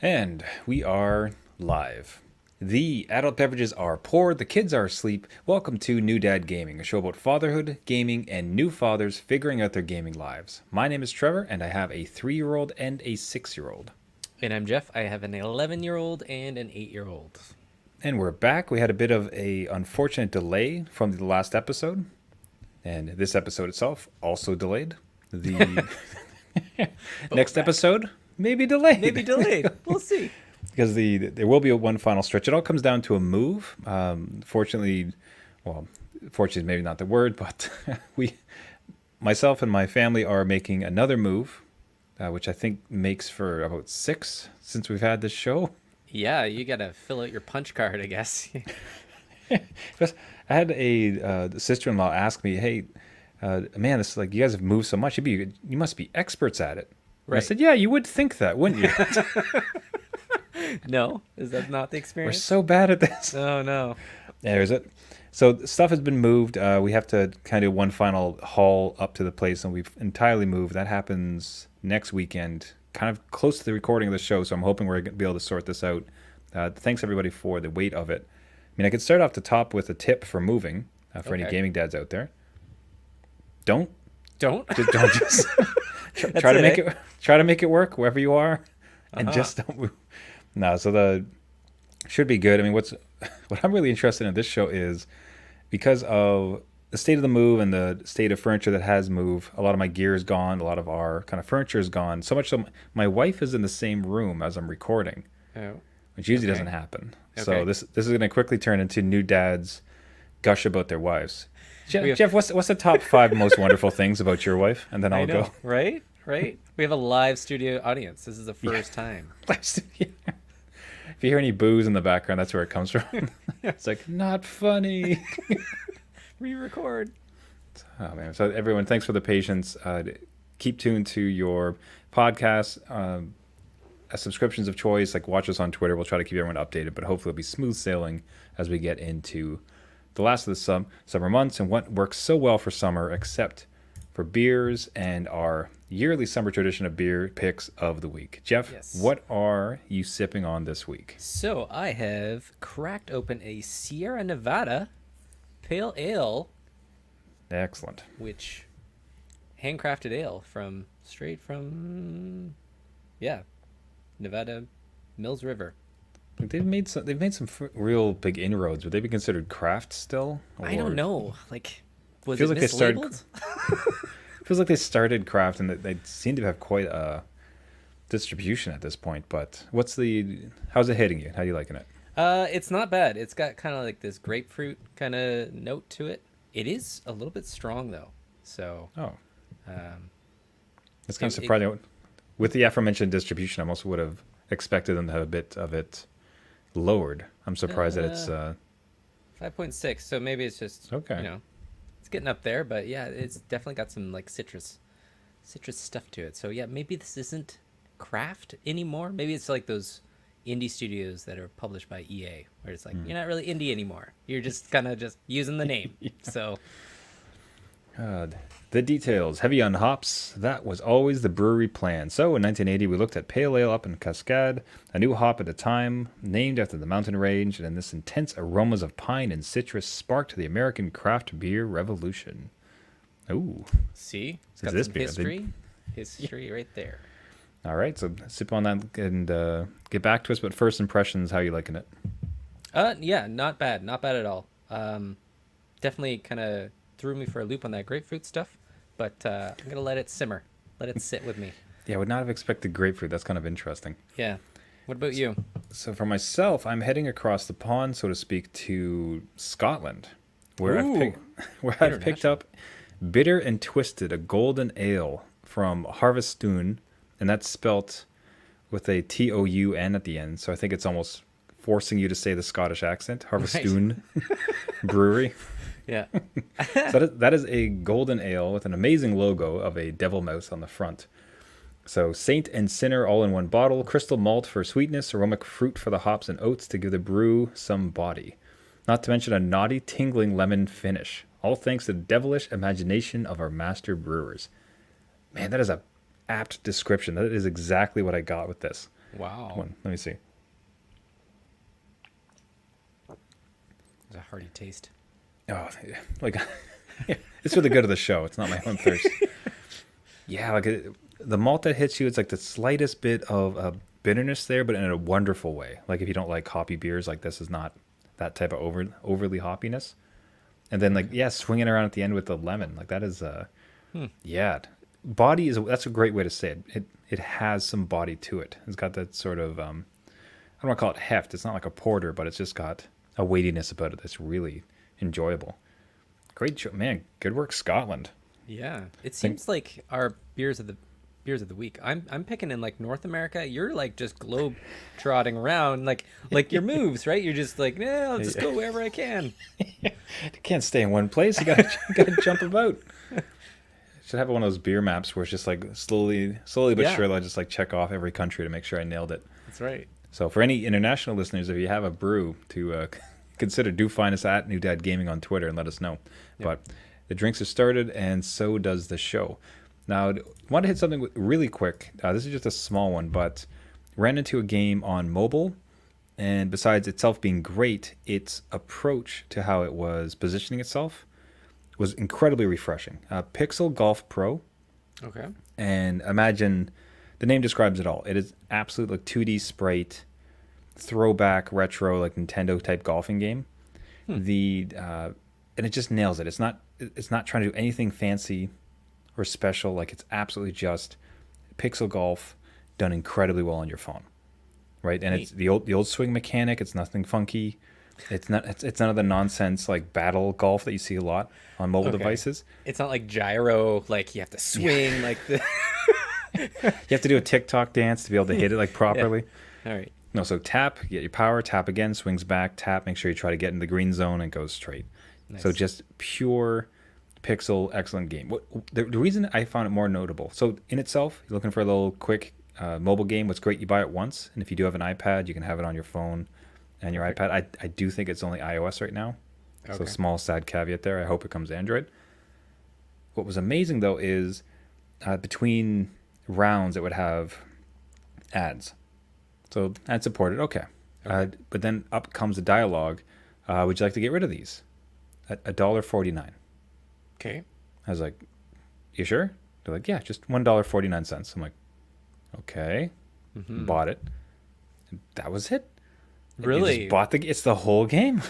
And we are live. The adult beverages are poured, the kids are asleep. Welcome to New Dad Gaming, a show about fatherhood, gaming, and new fathers figuring out their gaming lives. My name is Trevor, and I have a 3-year-old and a 6-year-old. And I'm Jeff. I have an 11-year-old and an 8-year-old. And we're back. We had a bit of a unfortunate delay from the last episode, and this episode itself also delayed. The next episode may be delayed. Maybe delayed. We'll see. Because there will be one final stretch. It all comes down to a move. Fortunately, fortunately is maybe not the word, but myself and my family are making another move, which I think makes for about 6 since we've had this show. Yeah, you got to fill out your punch card, I guess. I had a sister-in-law ask me, "Hey, man, this is like you guys have moved so much. You must be experts at it." Right. I said, "Yeah, you would think that, wouldn't you?" No, is that not the We're experience? so bad at this. Oh no. There's it. So stuff has been moved. We have to kind of do one final haul up to the place, and we've entirely moved. That happens next weekend, kind of close to the recording of the show. So I'm hoping we're going to be able to sort this out. Thanks everybody for the weight of it. I mean, I could start off the top with a tip for moving for any gaming dads out there. Don't Don't just try to make try to make it work wherever you are, and just don't move. No, so the should be good. I mean, what I'm really interested in this show is because of the state of the move and the state of furniture that has moved. A lot of my gear is gone. A lot of our kind of furniture is gone. So much so, my wife is in the same room as I'm recording, which usually doesn't happen. Okay. So this is going to quickly turn into new dads gush about their wives. Jeff, what's the top 5 most wonderful things about your wife? And then I'll go. Right? Right? We have a live studio audience. This is the first time. If you hear any boos in the background, that's where it comes from. It's like, not funny. Re-record. Oh, man. So everyone, thanks for the patience. Keep tuned to your podcast subscriptions of choice. Like, watch us on Twitter. We'll try to keep everyone updated, but hopefully it'll be smooth sailing as we get into the last of the summer months and what works so well for summer, except for beers and our yearly summer tradition of beer picks of the week. Jeff, What are you sipping on this week? So I have cracked open a Sierra Nevada Pale Ale. Excellent. Which handcrafted ale straight from Nevada Mills River. They've made some real big inroads. Would they be considered craft still? I don't know. Like, was feels it like they started. mislabeled? Feels like they started craft and they seem to have quite a distribution at this point. But how's it hitting you? How are you liking it? It's not bad. It's got kind of like this grapefruit kind of note to it. It is a little bit strong though. So it's kind of surprising. With the aforementioned distribution, I almost would have expected them to have a bit of it lowered. I'm surprised that it's 5.6. So maybe it's just it's getting up there, but yeah, it's definitely got some like citrus stuff to it. So yeah, maybe this isn't craft anymore. Maybe it's like those indie studios that are published by EA, where it's like you're not really indie anymore. You're just kind of just using the name. So the details. Heavy on hops. That was always the brewery plan. So in 1980, we looked at Pale Ale up in Cascade, a new hop at the time, named after the mountain range, and in this intense aromas of pine and citrus sparked the American craft beer revolution. Ooh. See? It's got some history right there. All right, so sip on that and get back to us. But first impressions, how are you liking it? Yeah, not bad. Not bad at all. Definitely kind of threw me for a loop on that grapefruit stuff, but I'm going to let it simmer. Let it sit with me. Yeah, I would not have expected grapefruit. That's kind of interesting. Yeah. What about you? So for myself, I'm heading across the pond, so to speak, to Scotland, where I've picked up Bitter and Twisted, a golden ale from Harvestoun, and that's spelt with a Toun at the end. So I think it's almost forcing you to say the Scottish accent. Harvestoun Brewery. Yeah. So that is a golden ale with an amazing logo of a devil mouse on the front. So Saint and Sinner all in one bottle, crystal malt for sweetness, aromatic fruit for the hops and oats to give the brew some body. Not to mention a naughty, tingling lemon finish. All thanks to the devilish imagination of our master brewers. Man, that is a apt description. That is exactly what I got with this. Wow. One, let me see. It's a hearty taste. Oh, like it's for the good of the show. It's not my own thirst. Yeah, like the malt that hits you, it's like the slightest bit of bitterness there, but in a wonderful way. Like if you don't like hoppy beers, like this is not that type of overly hoppiness. And then like swinging around at the end with the lemon, like that is yeah. Body that's a great way to say it. It has some body to it. It's got that sort of I don't want to call it heft. It's not like a porter, but it's just got a weightiness about it that's really enjoyable. Great show, man. Good work, Scotland. Yeah, it seems like our beers of the week. I'm picking in like North America. You're like just globe trotting around, like your moves, right? You're just like, yeah, I'll just go wherever I can. You can't stay in one place. You gotta jump about. Should have one of those beer maps where it's just like slowly but surely I just like check off every country to make sure I nailed it. That's right. So for any international listeners, if you have a brew to consider, do find us at New Dad Gaming on Twitter and let us know. Yep. But the drinks have started, and so does the show. Now, I want to hit something really quick. This is just a small one, but ran into a game on mobile, and besides itself being great, its approach to how it was positioning itself was incredibly refreshing. Pixel Golf Pro. Okay. And imagine, the name describes it all. It is absolute like 2D sprite, throwback, retro, like Nintendo type golfing game. And it just nails it. It's not trying to do anything fancy or special. Like it's absolutely just Pixel Golf done incredibly well on your phone, right? And it's the old swing mechanic. It's nothing funky. It's none of the nonsense like battle golf that you see a lot on mobile devices. It's not like gyro, like you have to swing like the. You have to do a TikTok dance to be able to hit it like properly. Yeah. All right. No, so tap, get your power, tap again, swings back, tap, make sure you try to get in the green zone and goes straight. Nice. So just pure Pixel, excellent game. The reason I found it more notable, so in itself, you're looking for a little quick mobile game. What's great, you buy it once, and if you do have an iPad, you can have it on your phone and your iPad. I do think it's only iOS right now. So small sad caveat there. I hope it comes Android. What was amazing though is between rounds it would have ads. So ad supported, okay. But then up comes the dialogue. Would you like to get rid of these? At $1.49. Okay. I was like, you sure? They're like, yeah, just $1.49. I'm like, okay. Bought it. And that was it. Really? Just bought it's the whole game.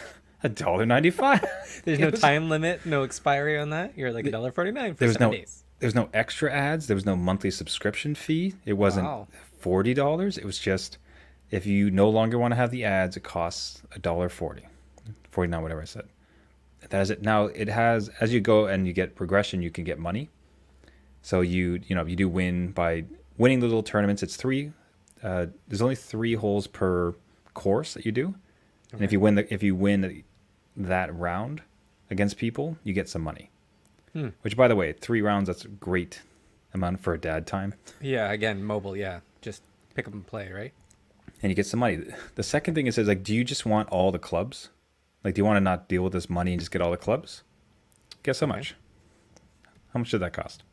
$1.95. There's no time limit, no expiry on that. You're like $1.49 for 7 days. There's no extra ads. There was no monthly subscription fee. It wasn't $40. It was just, if you no longer want to have the ads, it costs $1.40. 49, whatever I said. That is it. Now it has, as you go and you get progression, you can get money. So you do win by winning the little tournaments. It's there's only 3 holes per course that you do. And if you win that round against people, you get some money. Which, by the way, 3 rounds, that's a great amount for a dad time. Yeah, again, mobile, yeah. Just pick up and play, right? And you get some money. The second thing it says, like, do you just want all the clubs? Like, do you want to not deal with this money and just get all the clubs? Guess how much? How much did that cost?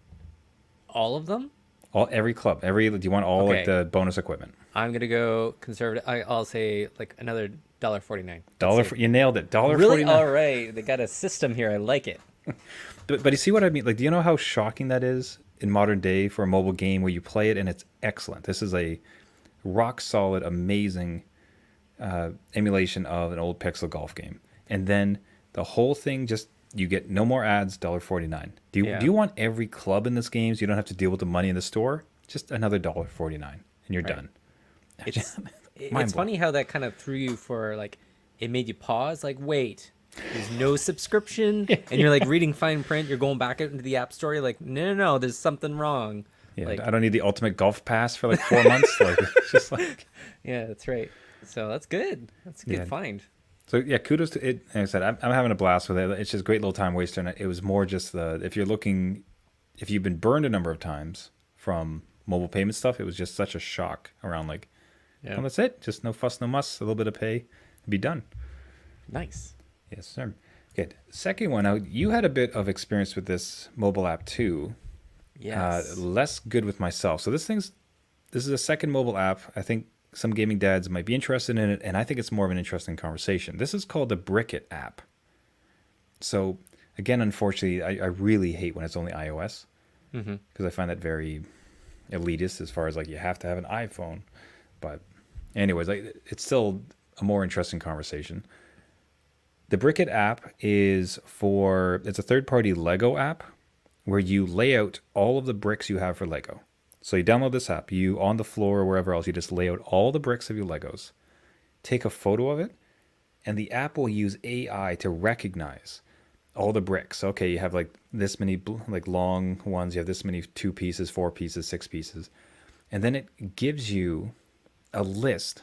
All of them? Every club. Do you want all like the bonus equipment? I'm gonna go conservative. I'll say like another $1.49. You nailed it. $1.49. Really? All right. They got a system here. I like it. But you see what I mean? Like, do you know how shocking that is in modern day for a mobile game where you play it and it's excellent? This is a rock solid, amazing emulation of an old Pixel Golf game. And then the whole thing just, you get no more ads, $1.49. Do you want every club in this game so you don't have to deal with the money in the store? Just another $1.49 and you're done. It's funny how that kind of threw you for like, it made you pause, like, wait, there's no subscription, and you're like reading fine print, you're going back into the app store, you're like, no, there's something wrong. Yeah, like, I don't need the ultimate golf pass for like 4 months. Like, it's just like, yeah, that's right. So that's good. That's a good find. So yeah, kudos to it. Like I said, I'm having a blast with it. It's just a great little time waster, and it was more just if you've been burned a number of times from mobile payment stuff, it was just such a shock around like, well, that's it. Just no fuss, no muss, a little bit of pay, be done. Nice. Yes, sir. Good. Second one, now you had a bit of experience with this mobile app too. Yes. Less good with myself. So this is a second mobile app. I think some gaming dads might be interested in it, and I think it's more of an interesting conversation. This is called the Brickit app. So again, unfortunately, I really hate when it's only iOS, because I find that very elitist as far as like you have to have an iPhone. But anyways, it's still a more interesting conversation. The Brickit app it's a third-party Lego app where you lay out all of the bricks you have for Lego. So you download this app, you on the floor or wherever else, you just lay out all the bricks of your Legos, take a photo of it, and the app will use AI to recognize all the bricks. Okay, you have like this many like long ones, you have this many 2 pieces, 4 pieces, 6 pieces. And then it gives you a list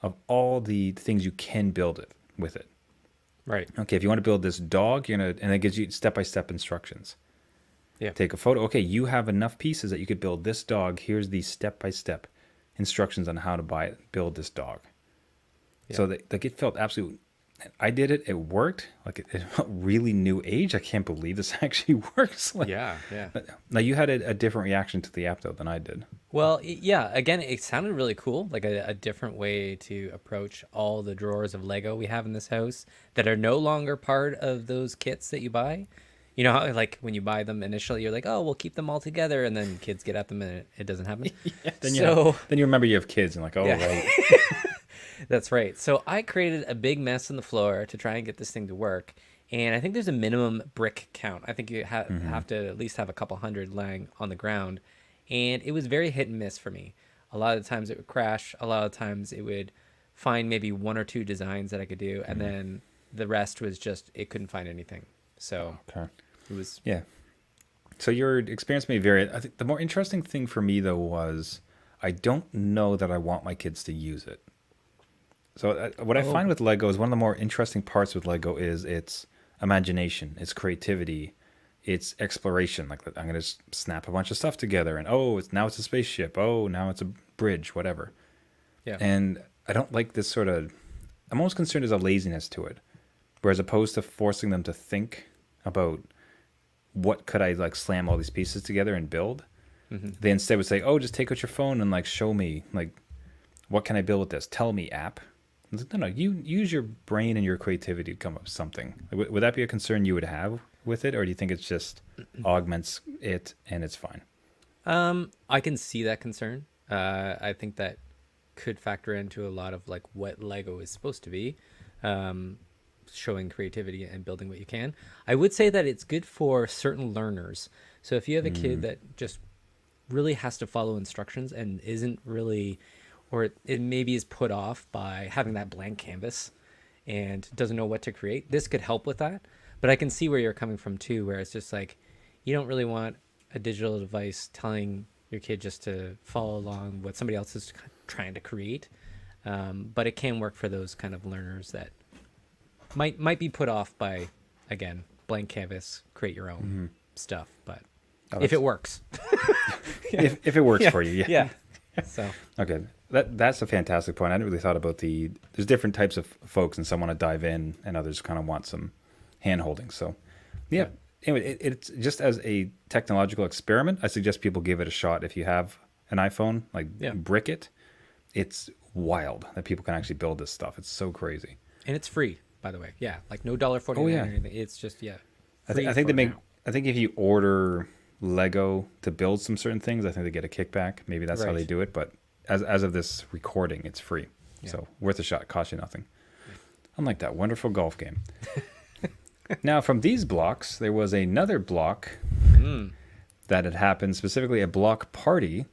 of all the things you can build it with it. Right. Okay, if you want to build this dog, and it gives you step-by-step instructions. Yeah. Take a photo. Okay, you have enough pieces that you could build this dog. Here's the step-by-step instructions on how to build this dog. Yeah. So it felt absolute. I did it. It worked. Like it felt really new age. I can't believe this actually works. Like, yeah. Now you had a different reaction to the app though than I did. Well, yeah. Again, it sounded really cool. Like a different way to approach all the drawers of Lego we have in this house that are no longer part of those kits that you buy. You know how like when you buy them initially, you're like, oh, we'll keep them all together, and then kids get at them and it doesn't happen. Yeah, then you remember you have kids and like, oh yeah. Right. That's right. So I created a big mess on the floor to try and get this thing to work. And I think there's a minimum brick count. I think you have to at least have a couple hundred laying on the ground. And it was very hit and miss for me. A lot of the times it would crash. A lot of the times it would find maybe 1 or 2 designs that I could do. And then the rest was just, it couldn't find anything. So it was... Yeah. So your experience may vary. I think the more interesting thing for me, though, was I don't know that I want my kids to use it. So what I find with Lego is one of the more interesting parts with Lego is its imagination, its creativity, its exploration. Like I'm going to snap a bunch of stuff together and now it's a spaceship. Oh, now it's a bridge, whatever. Yeah. And I don't like this sort of, I'm almost concerned there's a laziness to it. Whereas opposed to forcing them to think about what could I like slam all these pieces together and build, they instead would say, oh, just take out your phone and like show me like, what can I build with this? Tell me, app. No, you use your brain and your creativity to come up with something. Would that be a concern you would have with it, or do you think it's just augments it and it's fine? I can see that concern. I think that could factor into a lot of like what Lego is supposed to be, showing creativity and building what you can. I would say that it's good for certain learners. So if you have a kid that just really has to follow instructions and isn't really... or it maybe is put off by having that blank canvas and doesn't know what to create. This could help with that. But I can see where you're coming from too, where it's just like, you don't really want a digital device telling your kid just to follow along what somebody else is trying to create. But it can work for those kind of learners that might be put off by, again, blank canvas, create your own stuff. But if it works. if it works for you, yeah. So okay. That's a fantastic point. I hadn't really thought about there's different types of folks, and some want to dive in and others kind of want some hand holding. So yeah. Anyway, it's just as a technological experiment, I suggest people give it a shot. If you have an iPhone, Brickit, it's wild that people can actually build this stuff. It's so crazy. And it's free, by the way. Yeah. Like no $1.49 or anything. It's just, I think if you order Lego to build some certain things, I think they get a kickback. Maybe that's how they do it. But as of this recording, it's free. Yeah. So worth a shot. Cost you nothing. Unlike that wonderful golf game. Now, from these blocks, there was another block that had happened, specifically a block party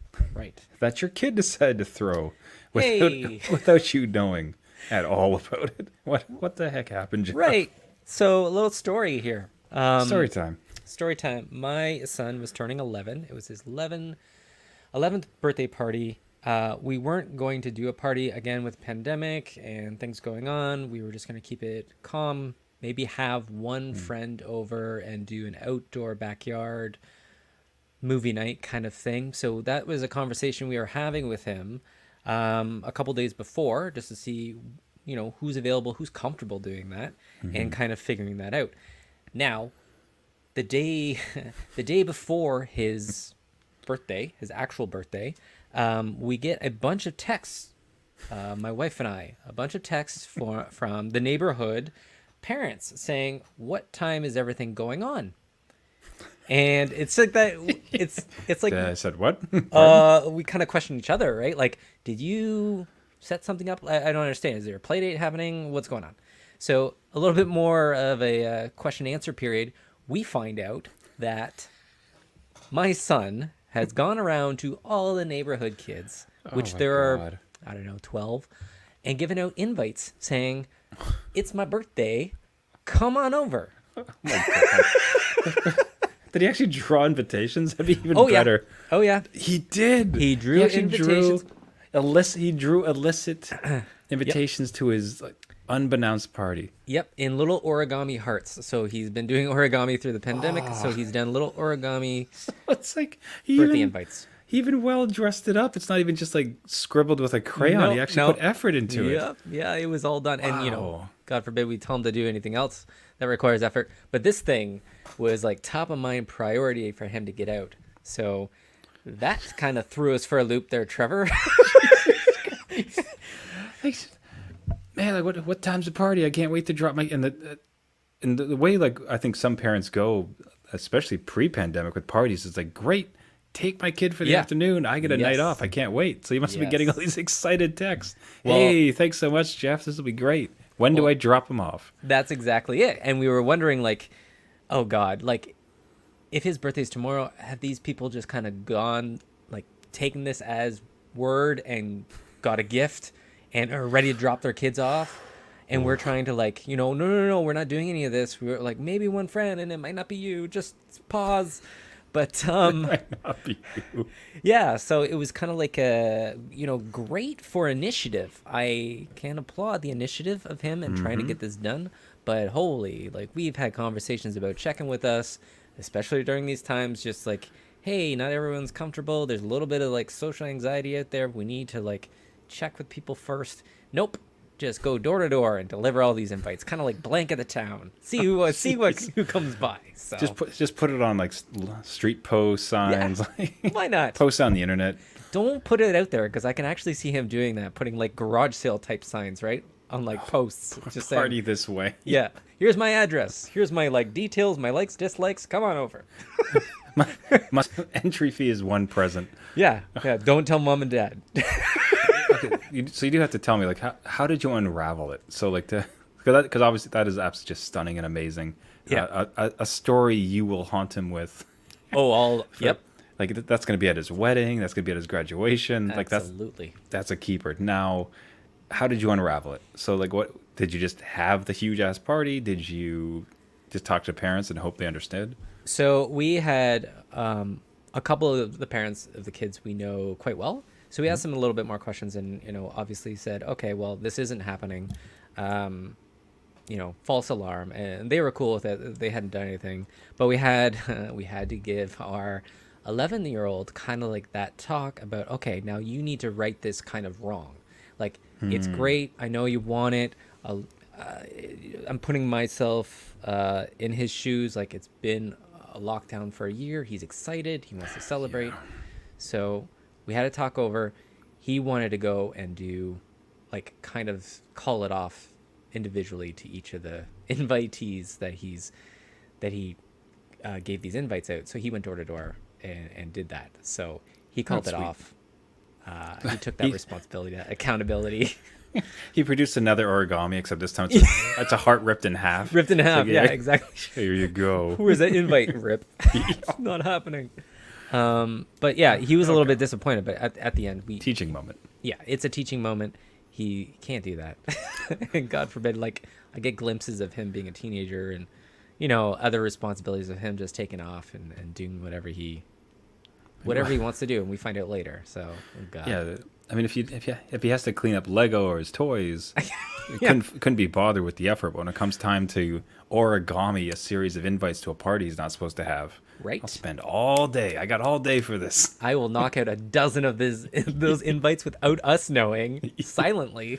that your kid decided to throw without you knowing at all about it. What the heck happened, Jeff? Right. So a little story here. Story time. Story time. My son was turning 11. It was his 11th birthday party. We weren't going to do a party again with pandemic and things going on. We were just going to keep it calm. Maybe have one friend over and do an outdoor backyard movie night kind of thing. So that was a conversation we were having with him a couple days before, just to see, who's available, who's comfortable doing that, and kind of figuring that out. Now, the day before his birthday, his actual birthday, we get a bunch of texts my wife and I, a bunch of texts from the neighborhood parents saying, "What time is everything going on?" And it's like that. It's like I said what? we kind of question each other, right? Like, did you set something up? I don't understand. Is there a play date happening? What's going on? So a little bit more of a question answer period. We find out that my son has gone around to all the neighborhood kids, which there are, I don't know, 12, and given out invites saying, "It's my birthday. Come on over." Oh my God. Did he actually draw invitations? That'd be even better. Yeah. Oh, yeah. He did. He drew invitations. He drew illicit invitations to his unbeknownst party. Yep, in little origami hearts. So he's been doing origami through the pandemic. So he's done little origami it's like birthday invites. He even well dressed it up. It's not even just like scribbled with a crayon. He actually put effort into it. Yeah, it was all done. Wow. And, God forbid we tell him to do anything else that requires effort. But this thing was like top of mind priority for him to get out. So that kind of threw us for a loop there, Trevor. Man, like what time's the party? I can't wait to drop my and the way like I think some parents go, especially pre-pandemic with parties, is like, great, take my kid for the afternoon. I get a night off. I can't wait. So you must have been getting all these excited texts. Well, hey, thanks so much, Jeff. This will be great. When do I drop him off? That's exactly it. And we were wondering, like, oh God, like, if his birthday's tomorrow, have these people just kind of gone, like, taken this as word and got a gift and are ready to drop their kids off? And we're trying to, like, no, we're not doing any of this. We're like, maybe one friend, and it might not be you. Just pause. But it might not be you. Yeah, so it was kind of like great for initiative. I can applaud the initiative of him and trying to get this done. But holy, like, we've had conversations about checking with us, especially during these times, just like, hey, not everyone's comfortable. There's a little bit of like social anxiety out there. We need to like check with people first. Nope. Just go door to door and deliver all these invites, kind of like blanket the town. See who comes by. So just put it on like street post signs. Yeah, why not? Post on the internet. Don't put it out there, because I can actually see him doing that, putting like garage sale type signs, right, on like posts. Just party saying, this way. Yeah, here's my address. Here's my like details, my likes, dislikes. Come on over. my entry fee is one present. Yeah. Don't tell mom and dad. Okay, so you do have to tell me, like, how did you unravel it? So, like, because obviously that is absolutely just stunning and amazing. Yeah, a story you will haunt him with. Yep. Like that's going to be at his wedding. That's going to be at his graduation. Absolutely. Like that's a keeper. Now, how did you unravel it? So, like, what did you just have the huge ass party? Did you just talk to parents and hope they understood? So we had a couple of the parents of the kids we know quite well. So we asked them a little bit more questions, and obviously said, okay, well, this isn't happening. False alarm, and they were cool with it. They hadn't done anything, but we had to give our 11-year-old kind of like that talk about, okay, now you need to right this kind of wrong. Like, it's great. I know you want it. I'm putting myself in his shoes. Like, it's been a lockdown for a year. He's excited. He wants to celebrate. Yeah. So we had to talk over. He wanted to go and do, like, kind of call it off individually to each of the invitees that he gave these invites out. So he went door to door and did that. So he called it off. He took that responsibility, that accountability. He produced another origami, except this time it's a heart ripped in half. Ripped in half, yeah, exactly. Here you go. Where's that invite? Rip. It's not happening. But yeah, he was a little bit disappointed, but at the end, teaching moment. Yeah, it's a teaching moment. He can't do that. And God forbid, like, I get glimpses of him being a teenager and, other responsibilities of him just taking off and doing whatever he wants to do, and we find out later. So, oh God. Yeah, I mean, if he has to clean up Lego or his toys, couldn't be bothered with the effort. But when it comes time to origami a series of invites to a party he's not supposed to have, right? I'll spend all day. I got all day for this. I will knock out a dozen of those invites without us knowing, silently.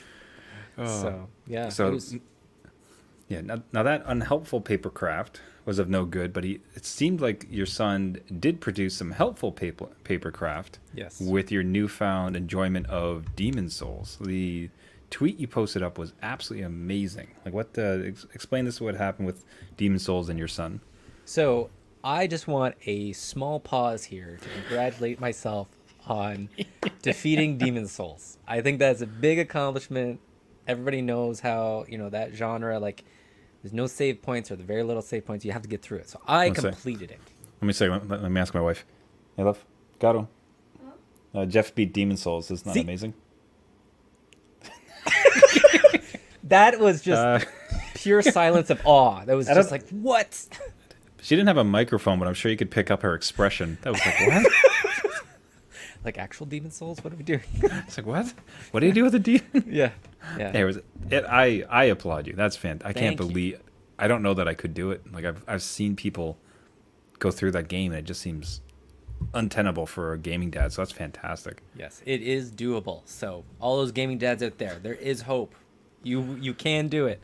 So yeah. So Yeah. Now that unhelpful papercraft was of no good, but it seemed like your son did produce some helpful papercraft. Yes. With your newfound enjoyment of Demon Souls. The tweet you posted up was absolutely amazing. Like, what? Explain this. What happened with Demon Souls and your son? So I just want a small pause here to congratulate myself on defeating Demon Souls. I think that's a big accomplishment. Everybody knows how, that genre, like, there's no save points or the very little save points. You have to get through it. So I completed it. Let me ask my wife. Hey, love. Got him. Jeff beat Demon Souls. Isn't that amazing? That was just pure silence of awe. That was just like, what? She didn't have a microphone, but I'm sure you could pick up her expression. That was like, what? Like actual Demon Souls? What are we doing? It's like, what? What do you do with a demon? Yeah. I applaud you. That's fantastic. I can't believe. I don't know that I could do it. Like I've seen people go through that game, and it just seems untenable for a gaming dad. So that's fantastic. Yes, it is doable. So all those gaming dads out there, there is hope. You can do it.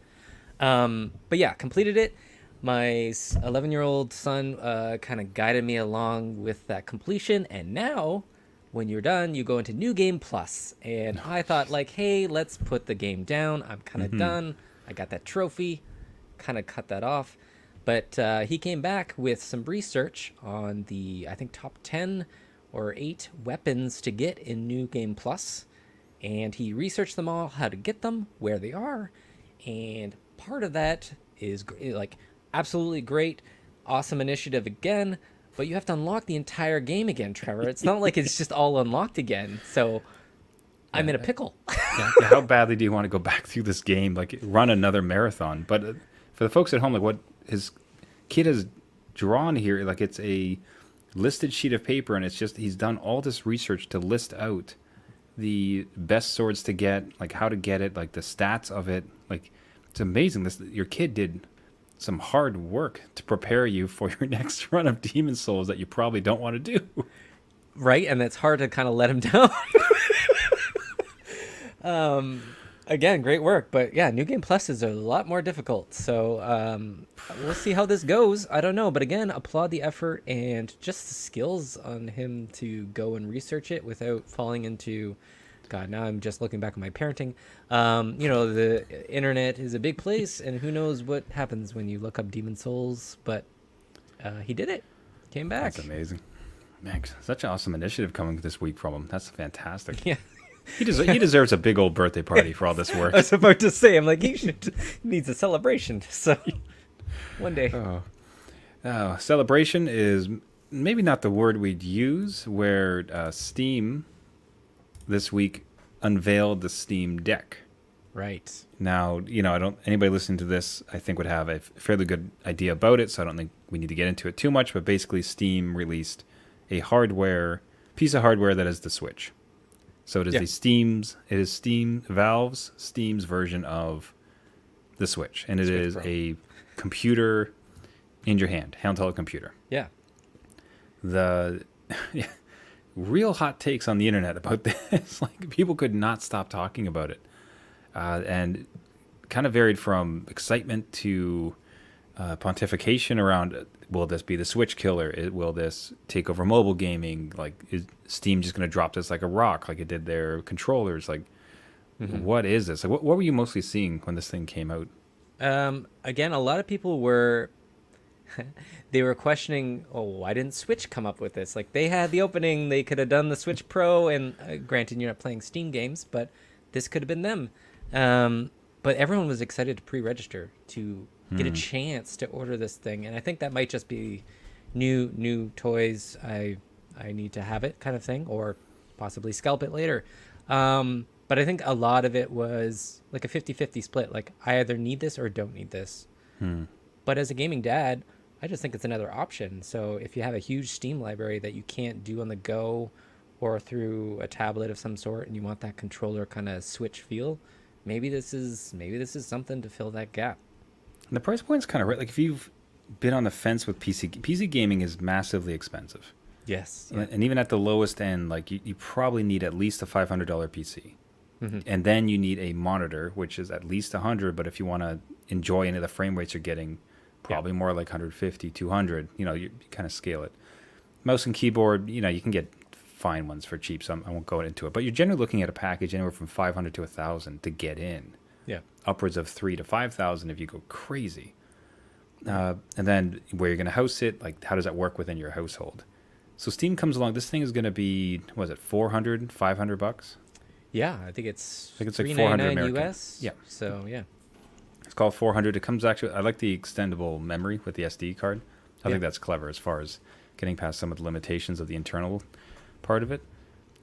But yeah, completed it. My 11-year-old son kind of guided me along with that completion, and now when you're done, you go into New Game Plus. And I thought, like, hey, let's put the game down. I'm kind of done. I got that trophy, kind of cut that off. But he came back with some research on the, I think, top 10 or 8 weapons to get in New Game Plus. And he researched them all, how to get them, where they are. And part of that is, like, absolutely great, awesome initiative again. But you have to unlock the entire game again, Trevor. It's not like it's just all unlocked again. So I'm in a pickle. How badly do you want to go back through this game, like run another marathon? But for the folks at home, like what his kid has drawn here, like it's a listed sheet of paper, and it's just he's done all this research to list out the best swords to get, like how to get it, like the stats of it. Like it's amazing. Your kid did some hard work to prepare you for your next run of Demon Souls that you probably don't want to do. Right, and it's hard to kind of let him down. Again, great work, but yeah, New Game Plus is a lot more difficult. So we'll see how this goes. I don't know, but again, applaud the effort and just the skills on him to go and research it without falling into, God, now I'm just looking back at my parenting. The internet is a big place, and who knows what happens when you look up Demon Souls, but he did it. Came back. That's amazing. Man, such an awesome initiative coming this week from him. That's fantastic. Yeah. He deserves a big old birthday party for all this work. I was about to say, I'm like, he needs a celebration. So one day. Celebration is maybe not the word we'd use, where Steam this week unveiled the Steam Deck. Right. Now, anybody listening to this, I think, would have a fairly good idea about it, so I don't think we need to get into it too much, but basically Steam released a piece of hardware that is the Switch. So it is Valve's version of the Switch, and it is a computer in your hand, handheld computer. Yeah. Real hot takes on the internet about this. Like, people could not stop talking about it, and kind of varied from excitement to pontification around, will this be the Switch killer? Will this take over mobile gaming? Like, is Steam just going to drop this like a rock, like it did their controllers? Like, what is this? Like, what were you mostly seeing when this thing came out? Again, a lot of people were they were questioning, why didn't Switch come up with this? Like, they had the opening, they could have done the Switch Pro, and granted, you're not playing Steam games, but this could have been them. But everyone was excited to pre-register to get a chance to order this thing, and I think that might just be new toys. I need to have it kind of thing, or possibly scalp it later. But I think a lot of it was like a 50-50 split. Like, I either need this or don't need this. But as a gaming dad, I just think it's another option. So if you have a huge Steam library that you can't do on the go or through a tablet of some sort, and you want that controller kind of Switch feel, maybe this is something to fill that gap. And the price point's kind of right. Like, if you've been on the fence with PC gaming is massively expensive. Yes. And even at the lowest end, like, you probably need at least a $500 PC. And then you need a monitor, which is at least 100. But if you want to enjoy any of the frame rates you're getting, probably more like 150, 200. You kind of scale it. Mouse and keyboard, you can get fine ones for cheap, so I won't go into it. But you're generally looking at a package anywhere from 500 to 1,000 to get in. Yeah. Upwards of 3,000 to 5,000 if you go crazy. And then where you're going to house it, like how does that work within your household? So Steam comes along. This thing is going to be, what is it, 400, 500 bucks? Yeah, I think it's like 400 American. US. Yeah. So yeah. It's called 400. It comes actually, I like the extendable memory with the SD card. I think that's clever as far as getting past some of the limitations of the internal part of it.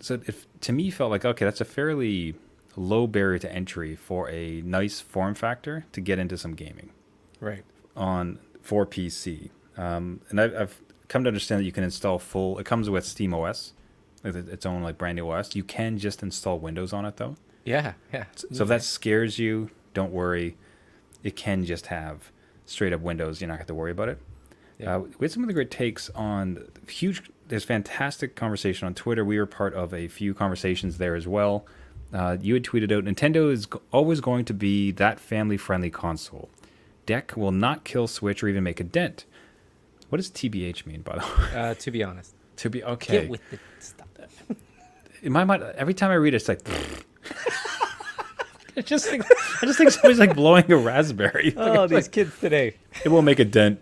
So to me felt like, okay, that's a fairly low barrier to entry for a nice form factor to get into some gaming. Right. For PC. And I've come to understand that you can install it comes with Steam OS, its own like brand new OS. You can just install Windows on it though. Yeah. So if that scares you, don't worry. It can just have straight up Windows. You're not going to have to worry about it. Yeah. We had some of the great takes on there's fantastic conversation on Twitter. We were part of a few conversations there as well. You had tweeted out, Nintendo is always going to be that family-friendly console. Deck will not kill Switch or even make a dent. What does TBH mean, by the way? To be honest. Okay. Get with the stuff. In my mind, every time I read it, it's like... I just think somebody's like blowing a raspberry. Oh, these kids today. It won't make a dent.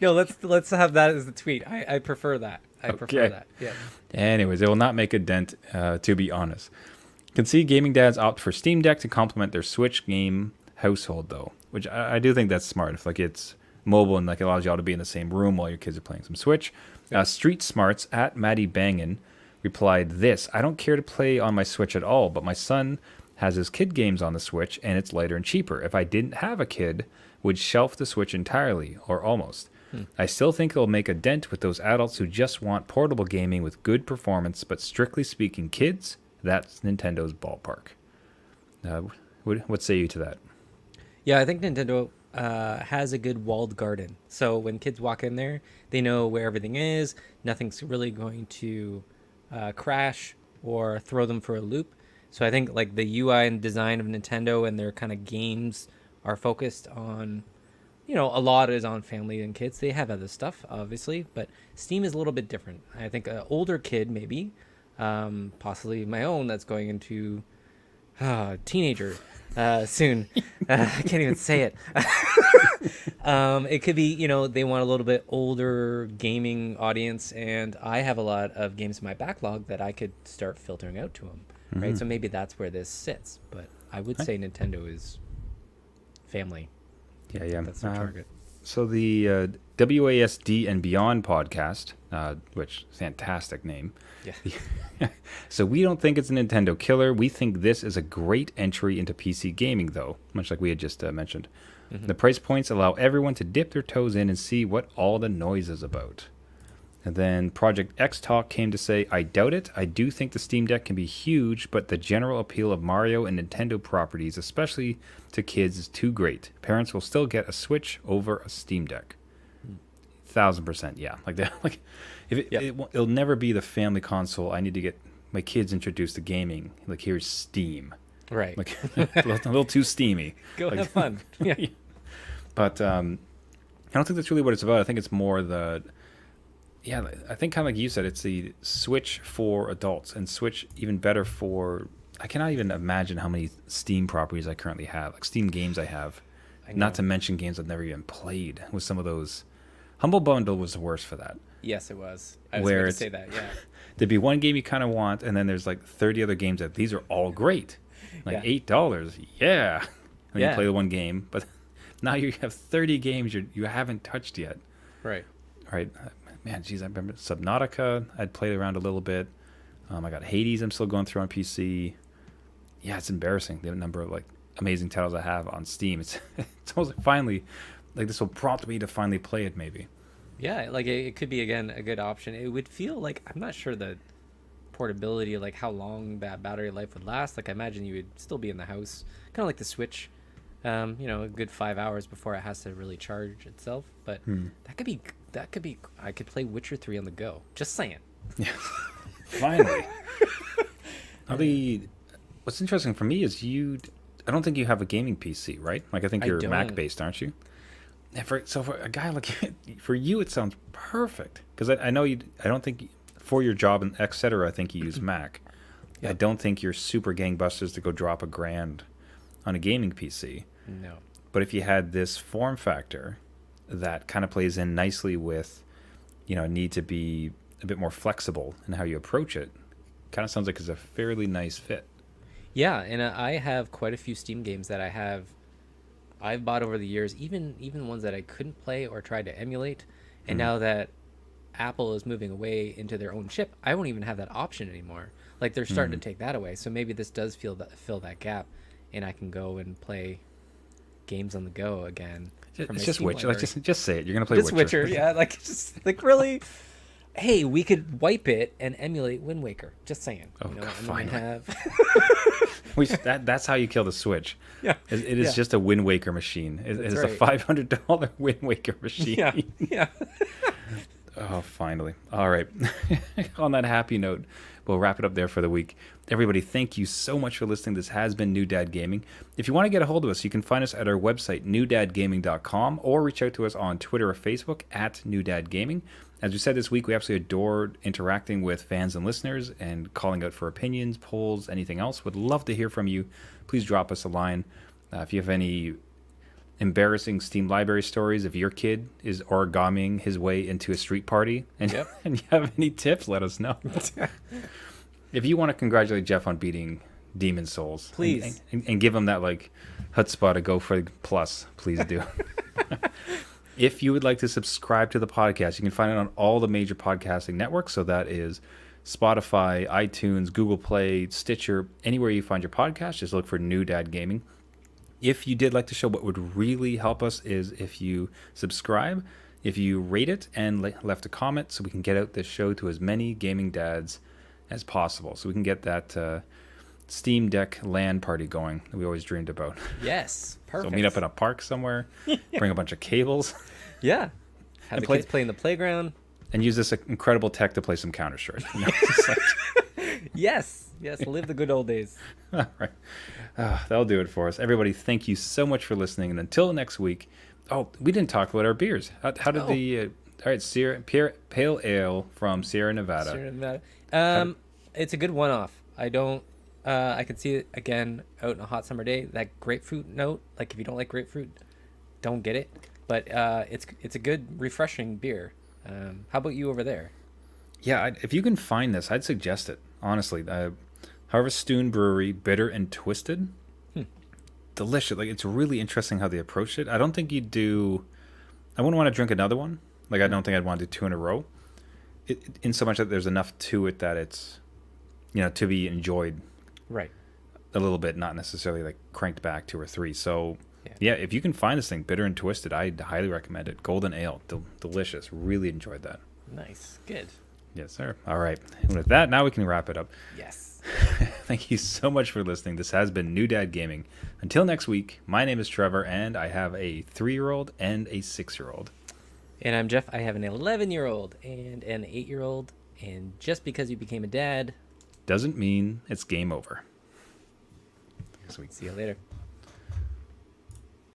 No, let's have that as the tweet. I prefer that. I prefer that. Yeah. Anyways, it will not make a dent, to be honest. Can see gaming dads opt for Steam Deck to complement their Switch game household, though, which I do think that's smart. If like it's mobile and like it allows you all to be in the same room while your kids are playing some Switch. Street Smarts at Maddie Bangin replied this: I don't care to play on my Switch at all, but my son has his kid games on the Switch and it's lighter and cheaper. If I didn't have a kid, would shelf the Switch entirely or almost. I still think it'll make a dent with those adults who just want portable gaming with good performance, but strictly speaking, kids, that's Nintendo's ballpark. What say you to that? Yeah, I think Nintendo has a good walled garden. So when kids walk in there, they know where everything is. Nothing's really going to crash or throw them for a loop. So I think like the UI and design of Nintendo and their kind of games are focused on, a lot is on family and kids. They have other stuff, obviously, but Steam is a little bit different. I think an older kid, maybe, possibly my own, that's going into teenager soon. I can't even say it. It could be, they want a little bit older gaming audience, and I have a lot of games in my backlog that I could start filtering out to them, right? So maybe that's where this sits, but I would say Nintendo is family. Yeah. That's their target. So the WASD and Beyond podcast, which fantastic name. Yeah. So we don't think it's a Nintendo killer. We think this is a great entry into PC gaming, though, much like we had just mentioned. The price points allow everyone to dip their toes in and see what all the noise is about. And then Project X Talk came to say, I doubt it. I do think the Steam Deck can be huge, but the general appeal of Mario and Nintendo properties, especially to kids, is too great. Parents will still get a Switch over a Steam Deck. 1,000%, yeah. Like that. Like, it'll never be the family console. I need to get my kids introduced to gaming. Like, here's Steam. Right. Like a little too steamy. Go have fun. Yeah. But I don't think that's really what it's about. I think it's more I think kind of like you said, it's the Switch for adults, and Switch even better for, I cannot even imagine how many Steam properties I currently have, like Steam games I have, not to mention games I've never even played with some of those. Humble Bundle was the worst for that. Yes, it was. I was going to say that, yeah. There'd be one game you kind of want, and then there's like 30 other games that these are all great. Like $8, yeah. And you play the one game, but now you have 30 games you haven't touched yet. Right. Man, geez, I remember Subnautica. I'd played around a little bit. I got Hades. I'm still going through on PC. Yeah, it's embarrassing the number of like amazing titles I have on Steam. It's almost like finally, like this will prompt me to finally play it. Maybe. Yeah, like it could be again a good option. It would feel like, I'm not sure the portability, like how long that battery life would last. Like I imagine you would still be in the house, kind of like the Switch. A good 5 hours before it has to really charge itself. But that could be. I could play Witcher 3 on the go. Just saying. Yeah. Finally. what's interesting for me is I don't think you have a gaming PC, right? Like I think you're Mac based, aren't you? And for a guy like for you, it sounds perfect because I know you. I don't think for your job and etc. I think you use Mac. Yep. I don't think you're super gangbusters to go drop $1,000 on a gaming PC. No. But if you had this form factor that kind of plays in nicely with, need to be a bit more flexible in how you approach it, kind of sounds like it's a fairly nice fit. Yeah, and I have quite a few Steam games that I've bought over the years, even ones that I couldn't play or tried to emulate. And now that Apple is moving away into their own chip, I won't even have that option anymore. Like they're starting to take that away. So maybe this does fill that gap, and I can go and play games on the go again. It's just Witcher. Like just say it. You're gonna play just Witcher. Yeah, like just like really. Hey, we could wipe it and emulate Wind Waker. Just saying. Oh, God, finally. That's how you kill the Switch. Yeah, it is just a Wind Waker machine. It is right. A $500 Wind Waker machine. Yeah. Oh, finally. All right. On that happy note, we'll wrap it up there for the week. Everybody, thank you so much for listening. This has been New Dad Gaming. If you want to get a hold of us, you can find us at our website, newdadgaming.com, or reach out to us on Twitter or Facebook at New Dad Gaming. As we said this week, we absolutely adore interacting with fans and listeners and calling out for opinions, polls, anything else. Would love to hear from you. Please drop us a line. If you have any embarrassing Steam library stories, if your kid is origamiing his way into a street party and, and you have any tips, let us know. If you want to congratulate Jeff on beating Demon Souls, please, and give him that like chutzpah to go for plus, please do. If you would like to subscribe to the podcast, you can find it on all the major podcasting networks. So that is Spotify, iTunes, Google Play, Stitcher, anywhere you find your podcast. Just look for New Dad Gaming. If you did like the show, what would really help us is if you subscribe, if you rate it, and left a comment so we can get out this show to as many gaming dads as possible. So we can get that Steam Deck LAN party going that we always dreamed about. Yes, perfect. So meet up in a park somewhere, bring a bunch of cables. Yeah. Have the kids play in the playground. And use this incredible tech to play some Counter-Strike. Yes, live the good old days. All right. That'll do it for us. Everybody, thank you so much for listening. And until next week, we didn't talk about our beers. How did all right, Pale Ale from Sierra Nevada. It's a good one-off. I could see it again out in a hot summer day. That grapefruit note, like if you don't like grapefruit, don't get it. But it's a good, refreshing beer. How about you over there? Yeah, if you can find this, I'd suggest it. Honestly, Harveststoon Brewery, Bitter and Twisted, delicious. Like it's really interesting how they approached it. I don't think you'd do. I wouldn't want to drink another one. Like I don't think I'd want to do 2 in a row. In so much that there's enough to it that it's, to be enjoyed. Right. A little bit, not necessarily like cranked back 2 or 3. So yeah, if you can find this thing, Bitter and Twisted, I'd highly recommend it. Golden Ale, delicious. Really enjoyed that. Nice, good. Yes, sir. All right. And with that, now we can wrap it up. Yes. Thank you so much for listening. This has been New Dad Gaming. Until next week, my name is Trevor, and I have a 3-year-old and a 6-year-old. And I'm Jeff. I have an 11-year-old and an 8-year-old. And just because you became a dad doesn't mean it's game over. See you later.